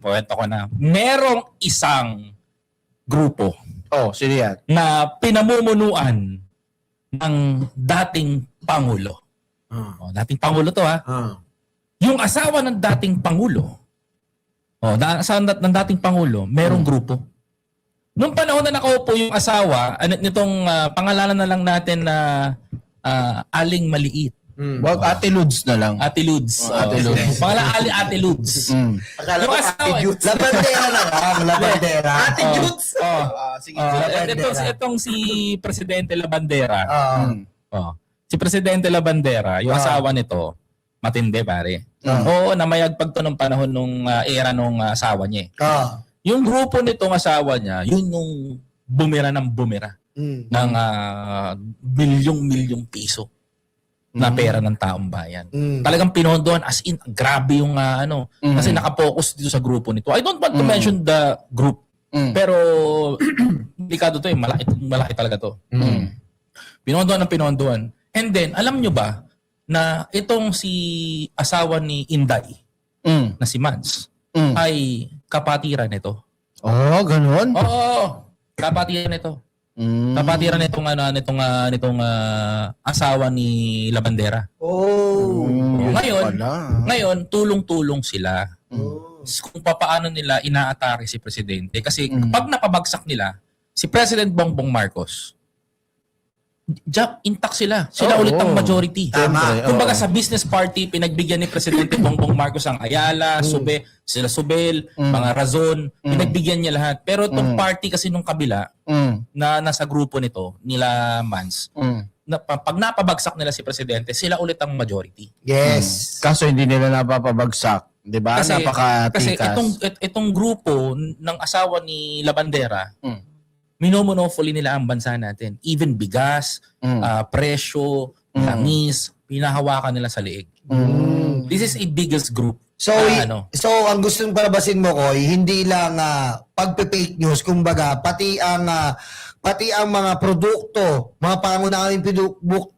kwento ko na. Merong isang grupo Sino yan? na pinamumunuan ng dating Pangulo. Dating Pangulo to ha. Yung asawa ng dating Pangulo, asawa ng dating Pangulo, merong grupo. Nung panahon na nakaupo yung asawa, nitong pangalanan na lang natin na Aling Maliit. Wag Ate Ludes na lang. Ate Ludes. Ate Ludes. Pangalan Ate Ludes. Akala Yung ko asawa, Ate Judes. Labandera na lang. Labandera. Ate Judes. Sige. Itong si Presidente Labandera. Ah. Si Presidente Labandera, yung asawa nito, matindi pare. Oo, namayagpag to ng panahon nung era nung asawa niya. Yung grupo nitong asawa niya, yun yung bumira ng bumira ng milyong piso na pera ng taong bayan. Talagang pinondohan as in, grabe yung kasi nakapokus dito sa grupo nito. I don't want to mention the group. Pero delikado to malaki talaga to. Pinondohan. And then, alam nyo ba na itong si asawa ni Inday na si Mads ay kapatiran nito. Ganun? Oo, kapatiran nito. Kapatiran nitong asawa ni Labandera. Ngayon, tulong-tulong sila. Kung paano nila inaatake si Presidente. Kasi pag napabagsak nila, si President Bongbong Marcos, intact sila. Sila ulit ang majority. Kumbaga sa business party, pinagbigyan ni Presidente Bongbong Marcos ang Ayala, sila Subel, mga Razon, pinagbigyan niya lahat. Pero itong party kasi nung kabila, na nasa grupo nito, nila Mans, pag napabagsak nila si Presidente, sila ulit ang majority. Yes. Kaso hindi nila napapabagsak. Diba? Kasi itong grupo ng asawa ni Labandera, minomonopoly nila ang bansa natin. Even bigas, presyo, langis, pinahawakan nila sa leeg. This is a biggest group. So, ang gustong palabasin mo, Koy, hindi lang pagpe-fake news, kumbaga, pati ang mga produkto, mga pangunahing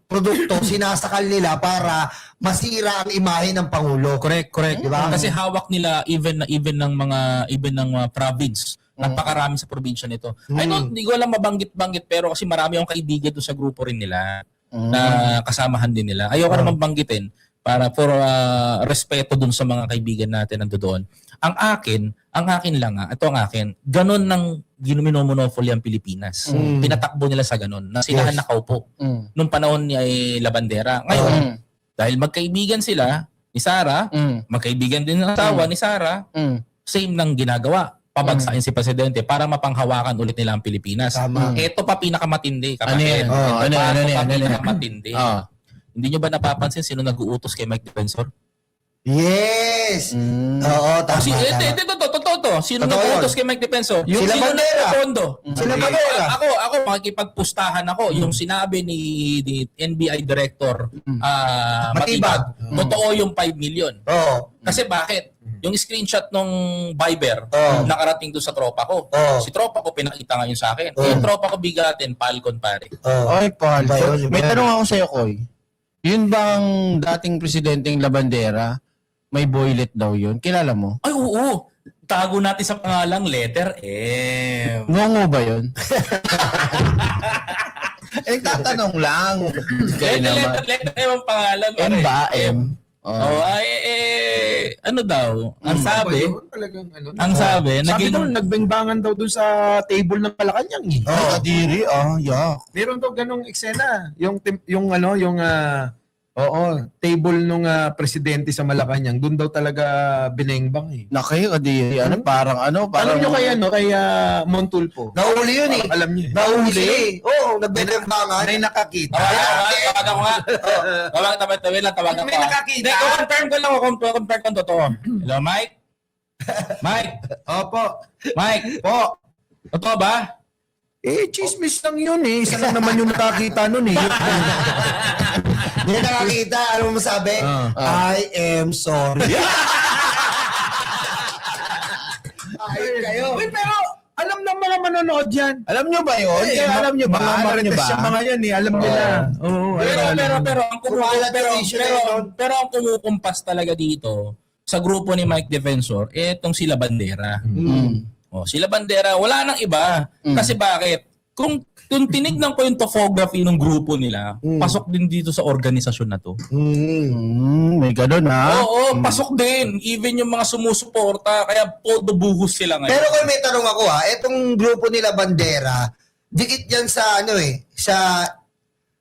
produkto, sinasakal nila para masira ang imahe ng Pangulo. Correct. Diba? Kasi hawak nila even ng mga province. Napakarami sa probinsya nito. Hindi ko alam mabanggit-banggit pero kasi marami akong kaibigan doon sa grupo rin nila na kasamahan din nila. Ayoko naman banggitin para for respeto doon sa mga kaibigan natin nandoon. Ang akin lang ito ang akin. Ganon nang ginominomonopoly ang Pilipinas. Pinatakbo nila sa ganon. Na silahan nakaupo nung panahon ni Labandera. Ngayon, dahil magkaibigan sila ni Sara, magkaibigan din ng asawa ni Sara, same nang ginagawa. Pabagsakin si Presidente para mapanghawakan ulit nila ang Pilipinas. Ito pa pinakamatindi, kapatid. Pinakamatindi. Hindi nyo ba napapansin sino nag-uutos kay Mike Defensor? Yes! Oo, tama. Totoo. Sino nag-uutos kay Mike Defensor? Yung sila sino nag-pondo. Sila Bandera. Ako, makikipagpustahan ako. Yung sinabi ni NBI Director Matibag. Totoo yung 5 million. Kasi bakit? Yung screenshot nung Viber nakarating doon sa tropa ko. Si tropa ko pinakita ngayon sa akin. Yung tropa ko bigatin, Falcon pare. Falcon. May tanong ako sa'yo, Koy. Yun bang dating presidenteng Labandera, may boylet daw yun? Kilala mo? Ay, oo. Tago natin sa pangalang letter M. Ngongo ba yun? Tatanong lang. Letter M ang pangalan. M ba? M? Ano daw? Ang sabi, sabi daw, nagbengbangan daw dun sa table ng Malacanang eh. Kadiri, yak. Meron daw ganong eksena. Yung table nung presidente sa Malacanang, dun daw talaga binengbang eh. Kadiri. Parang Alam nyo kay Montulfo? Nahuli yun eh. Alam nyo. Nahuli. Oo, nagbebembangan. May nakakita. tawagan ko nga. Tawagan ko. May nakakita. Confirm ko lang. Confirm ko totoo. Hello, Mike? Mike? Opo. Mike? Po. Totoo ba? Chismis lang yun eh. Isa lang naman yung nakakita nun eh. Hindi nakakita. Ano mo sabi? I am sorry. Kayo. Pero alam ng mga manonood yan. Alam nyo ba yun? Alam nyo ba? Alam nyo ba? Mga yan eh. Alam nila. Pero ang kumukumpas talaga dito sa grupo ni Mike Defensor, itong sila Bandera. Mm. Sila Bandera, wala nang iba. Kasi bakit? Kung tinignan ko yung topography ng grupo nila, pasok din dito sa organisasyon na to. May ganun ha. Oo, pasok din. Even yung mga sumusuporta, kaya podo buhos sila ngayon. Pero kung may tanong ako etong grupo nila Bandera, dikit yan sa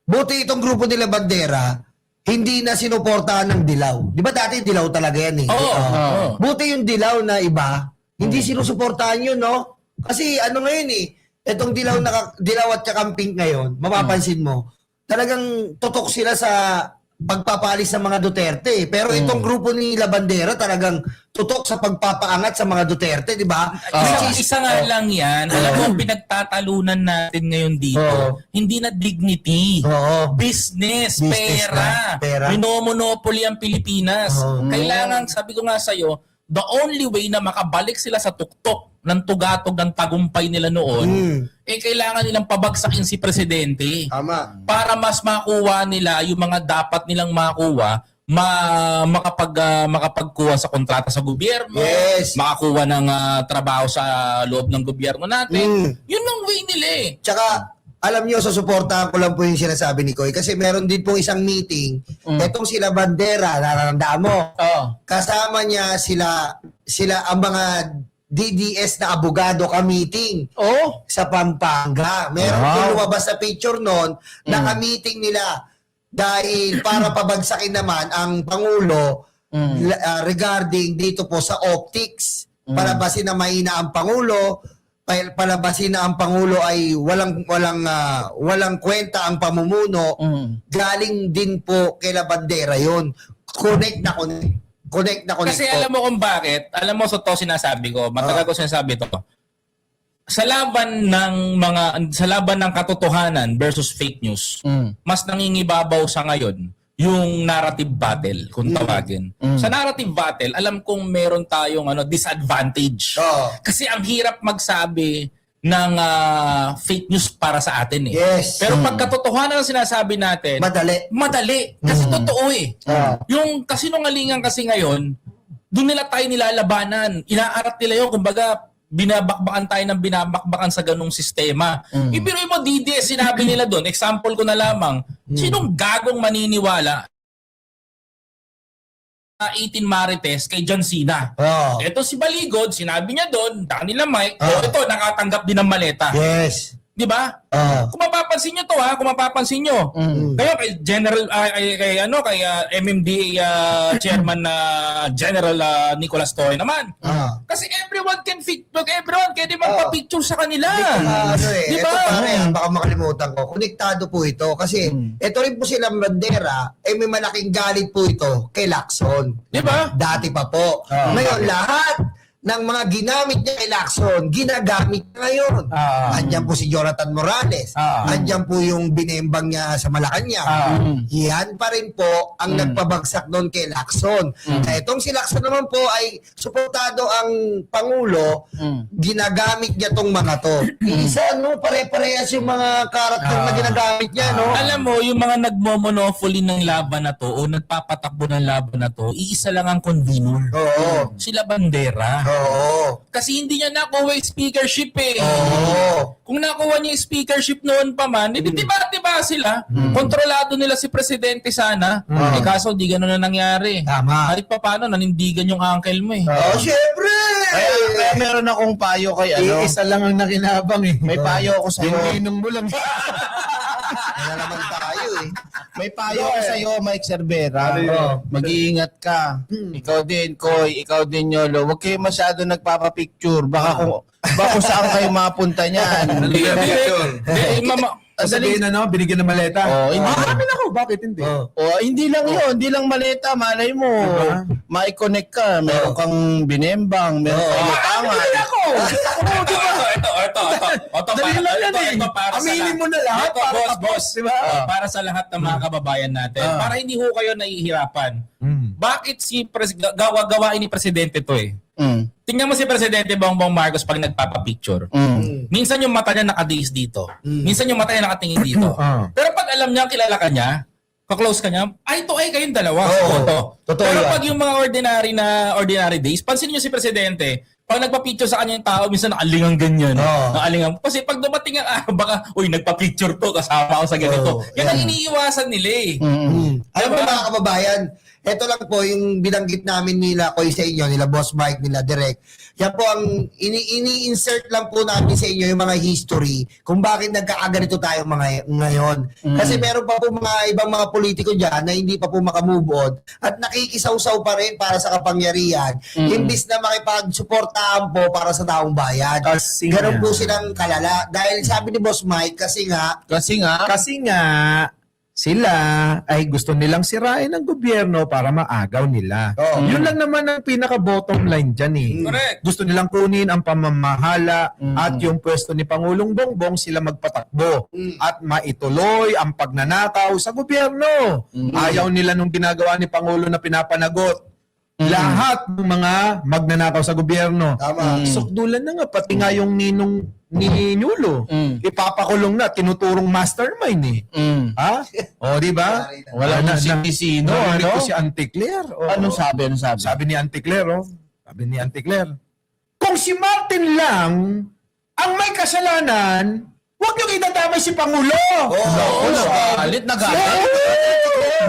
buti itong grupo nila Bandera, hindi na sinuportahan ng Dilaw. Di ba dati Dilaw talaga yan eh? Oo. Buti yung Dilaw na iba, hindi sinusuportahan yun, no? Kasi ngayon eh, itong Dilaw at Kakamping ngayon, mapapansin mo, talagang tutok sila sa pagpapalis ng mga Duterte. Pero itong grupo ni Bandera talagang tutok sa pagpapaangat sa mga Duterte, di ba? Isa nga lang yan. Alam mo, pinagtatalunan natin ngayon dito. Hindi na dignity. Business, pera. Minomonopoly ang Pilipinas. Kailangan, sabi ko nga sa'yo, the only way na makabalik sila sa tuktok ng tugatog ng tagumpay nila noon, kailangan nilang pabagsakin si Presidente. Tama. Para mas makuha nila yung mga dapat nilang makuha, makapagkuha sa kontrata sa gobyerno, Yes. makakuha ng trabaho sa loob ng gobyerno natin. Yun ang way nila eh. Tsaka, alam nyo, susuportahan ko lang po yung sinasabi ni Koy. Kasi meron din po isang meeting. Etong sila Bandera, nararandaan mo. Kasama niya sila ang mga DDS na abogado ka-meeting sa Pampanga. Meron po lumabas sa picture noon na ka-meeting nila dahil para pabagsakin naman ang Pangulo regarding dito po sa optics. Palabasin na mahina ang Pangulo, palabasin na ang Pangulo ay walang kwenta ang pamumuno. Galing din po kay Bandera yon. Connect na connect. Kasi alam mo kung bakit, alam mo sa to sinasabi ko, matagal ko sinasabi to. Sa laban ng katotohanan versus fake news, mas nangingibabaw sa ngayon yung narrative battle, kung tawagin. Sa narrative battle, alam kong meron tayong disadvantage. Kasi ang hirap magsabi ng fake news para sa atin eh. Yes. Pero pag katotohanan ang sinasabi natin, madali. Kasi totoo eh. Yung kasinungalingan kasi ngayon, doon nila tayo nilalabanan. Inaarat nila yun. Kumbaga, binabakbakan tayo ng binabakbakan sa ganung sistema. Ibiruin mo, DDS, sinabi nila doon. Example ko na lamang. Sinong gagong maniniwala 18 Marites kay John Cena? Ito si Baligod, sinabi niya doon, kanila Mike, ito, nakatanggap din ng maleta. Yes. Di ba? Kung mapapansin nyo to kung mapapansin nyo. Kayo kay General kay MMDA chairman na General Nicolas Torre naman. Kasi everyone pwede magpa-picture sa kanila. Di Ito ba? pare, baka makalimutan ko. Konektado po ito kasi ito rin po silang Bandera, may malaking galit po ito kay Lacson. Di ba? Dati pa po. Ngayon lahat ng mga ginamit niya kay Lacson, ginagamit niya ngayon. Andiyan po si Jonathan Morales. Andiyan po yung binembang niya sa Malacanang. Yan pa rin po ang nagpabagsak doon kay Lacson. Kaya itong si Lacson naman po ay suportado ang Pangulo, ginagamit niya tong mga to. Isa, pare-parehas yung mga karakter na ginagamit niya, no? Alam mo, yung mga nagmo-monopoly ng laban na to o nagpapatakbo ng laban na to, iisa lang ang convener. Sila Bandera. Kasi hindi niya nakuha yung speakership eh. Kung nakuha niya yung speakership noon pa man, diba sila? Kontrolado nila si Presidente sana. Kaso di gano'n na nangyari. Tama. Kahit pa paano, nanindigan yung uncle mo eh. Syempre! Kaya meron akong payo kay Isa lang ang nakinabang eh. May payo ako sa iyo. Ininom mo lang. Kaya naman tayo eh. May payo ako sa iyo, Mike Cervera. Mag-iingat ka. Ikaw din, Koy. Ikaw din, Yolo. Huwag kayo masyado nagpapapicture. Baka kung saan kayo mapunta niyan. Sabihin binigyan ng maleta. Hindi. Amin ako, bakit hindi? Hindi lang yun. Hindi lang maleta. Malay mo. Ma-connect ka. Meron kang binembang. Meron kang utangan. Ito. Dali lang yan eh. Para sa Aminin mo na lahat. Boss. Diba? Para sa lahat ng mga kababayan natin. Para hindi ho kayo nahihirapan. Bakit gawa-gawain ni Presidente to eh? Tingnan mo si Presidente Bongbong Marcos pag nagpapapicture. Minsan yung mata niya nakadiis dito. Minsan yung mata niya nakatingin dito. Pero pag alam niya, kilala ka niya, kaklose ka niya, ay ito ay kayong dalawa. Oo. Totoo Pero yan. pag yung mga ordinary days, pansin niyo si Presidente, pag nagpa-picture sa kanya yung tao, minsan nakalingang ganyan. Oo. Nakalingang. Kasi pag dumating ang araw, baka, uy, nagpa-picture to, kasama ako sa ganito. Oo. Yan ang Yan. iniiwasan nila eh. Alam mo Diba? mga kababayan, ito lang po yung binanggit namin nila Koy sa inyo, nila Boss Mike, nila Direk. Yan po ang ini-insert lang po namin sa inyo yung mga history kung bakit nagkakaganito tayo mga ngayon. Kasi meron pa po mga ibang mga politiko dyan na hindi pa po makamove on at nakikisaw-saw pa rin para sa kapangyarihan imbis na makipagsuportahan po para sa taong bayan. Kasi Ganun nga. po silang kalala. Dahil sabi ni Boss Mike, kasi nga, Kasi nga, sila ay gusto nilang sirain ang gobyerno para maagaw nila. Oo. Yun lang naman ang pinaka-bottom line dyan eh. Correct. Gusto nilang kunin ang pamamahala at yung pwesto ni Pangulong Bongbong sila magpatakbo at maituloy ang pagnanakaw sa gobyerno. Ayaw nila nung ginagawa ni Pangulo na pinapanagot. Lahat ng mga magnanakaw sa gobyerno. Tama. Sukdulan na nga, pati nga yung ninong ni Nulo. Ipapakulong na, tinuturong mastermind eh. Ha? O, di ba? Wala na sino, Narinig ano? ko si Auntie Claire. O, Anong sabi? Sabi ni Auntie Claire, oh. Sabi ni Auntie Claire, kung si Martin lang ang may kasalanan, huwag niyong idadamay si Pangulo. Nagalit.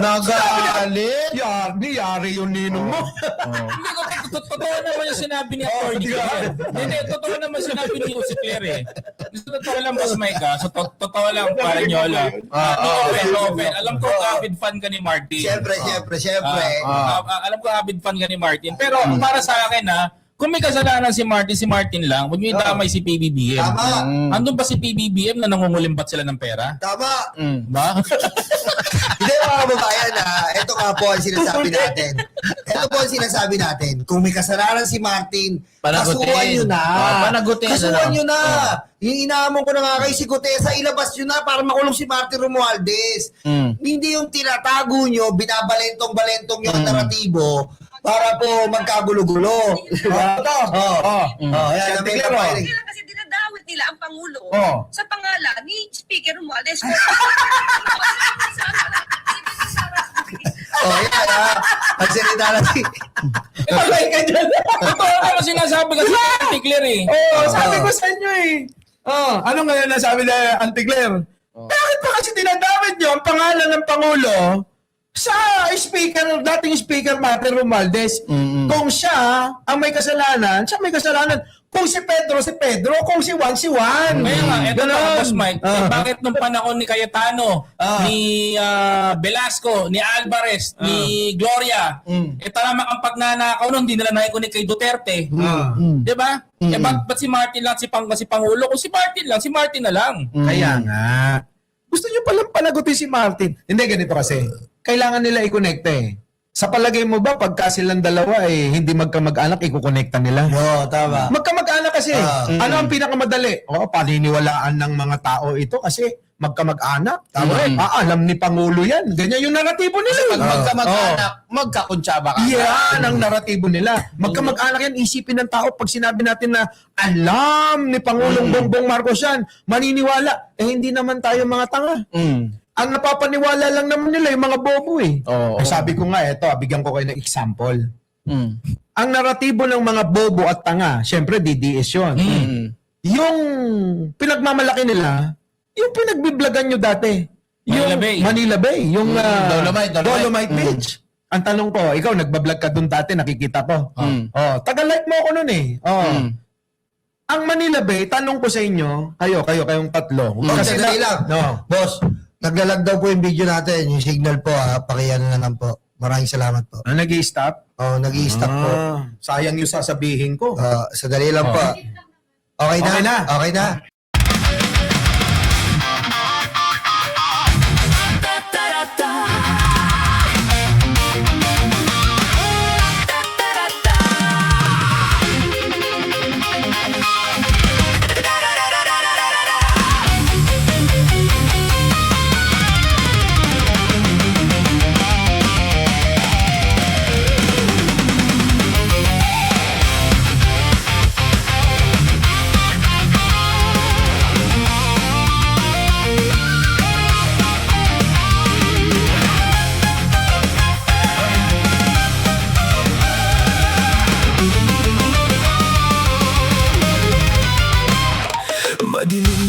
Nagalit. Yari yung ninong mo. Hindi ko, totoo naman yung sinabi ni Atty. Claire. Hindi, totoo naman sinabi ni si Claire eh. Totoo lang, Boss Mike ah. So, totoo lang, para nyo lang. No open. Alam ko, avid fan ka ni Martin. Siyempre. Alam ko, avid fan ka ni Martin. Pero para sa akin ha, kung may kasalanan si Martin lang, huwag nyo idamay si PBBM. Tama. Andun ba si PBBM na nangungulimbat sila ng pera? Tama. Ba? Hindi mga kababayan ito nga po ang sinasabi natin. Ito po ang sinasabi natin. Kung may kasalanan si Martin, Panagutin. kasuhan nyo na. Panagutin. Kasuhan nyo na. Yung inaamon ko na nga kay si Gutesa, ilabas nyo na para makulong si Martin Romualdez. Hindi yung tinatago nyo, binabalentong-balentong yung naratibo para po magkagulo-gulo. Diba? Yan, Siyempre, may Claire, kapahiring. Kailan kasi dinadawit nila ang Pangulo Oh. sa pangalan ni Speaker Romualdez. Yan Ang salita na si... Patay ka dyan. Totoo naman sinasabi kasi ni Atty. Claire eh. Oo, sabi ko sa inyo eh. Ano ngayon na sabi ni Auntie Claire? Bakit pa kasi dinadamit niyo ang pangalan ng Pangulo sa dating speaker Martin Romualdez? Kung siya ang may kasalanan, siya may kasalanan. Kung si Pedro, kung si Juan. Kaya nga, eto Ganon. na, Boss Mike. Bakit nung panahon ni Cayetano, ni Velasco, ni Alvarez, ni Gloria, talamak ang pagnanakaw nun, hindi nila naikunik kay Duterte. Di ba? Ba't si Martin lang, si Pangulo? Kung si Martin lang, si Martin na lang. Kaya nga. Gusto niyo palang panagutin si Martin. Hindi, ganito kasi. Kailangan nila i-connecta eh. Sa palagay mo ba, pagka silang dalawa eh, hindi magkamag-anak, ikukonekta nila? Oo, tama. Magkamag-anak kasi. Ano ang pinakamadali? Paniniwalaan ng mga tao ito kasi magkamag-anak. Tama alam ni Pangulo yan. Ganyan yung naratibo nila. Pag magkamag-anak, magkakuntsaba ka. Yan ang naratibo nila. Magkamag-anak yan, isipin ng tao pag sinabi natin na alam ni Pangulong Bongbong Marcos yan, maniniwala. Hindi naman tayo mga tanga. Ang napapaniwala lang naman nila yung mga bobo eh. Oo. Sabi ko nga, bigyan ko kayo ng example. Ang naratibo ng mga bobo at tanga, syempre DDS yun. Yung pinagmamalaki nila, yung pinagbiblagan nyo dati. Yung Manila Bay. Yung Dolomite Beach. Ang tanong ko, ikaw nagbablog ka dun dati, nakikita ko. Taga-like mo ako nun eh. Ang Manila Bay, tanong ko sa inyo, kayong tatlo. Kasi lang. No. Boss, naglalag daw po yung video natin. Yung signal po pakiyan na lang po. Maraming salamat po. Nag-i-stop? Nag-i-stop po. Sayang yung sasabihin ko. Sadali lang po. Okay na? Okay na. madilim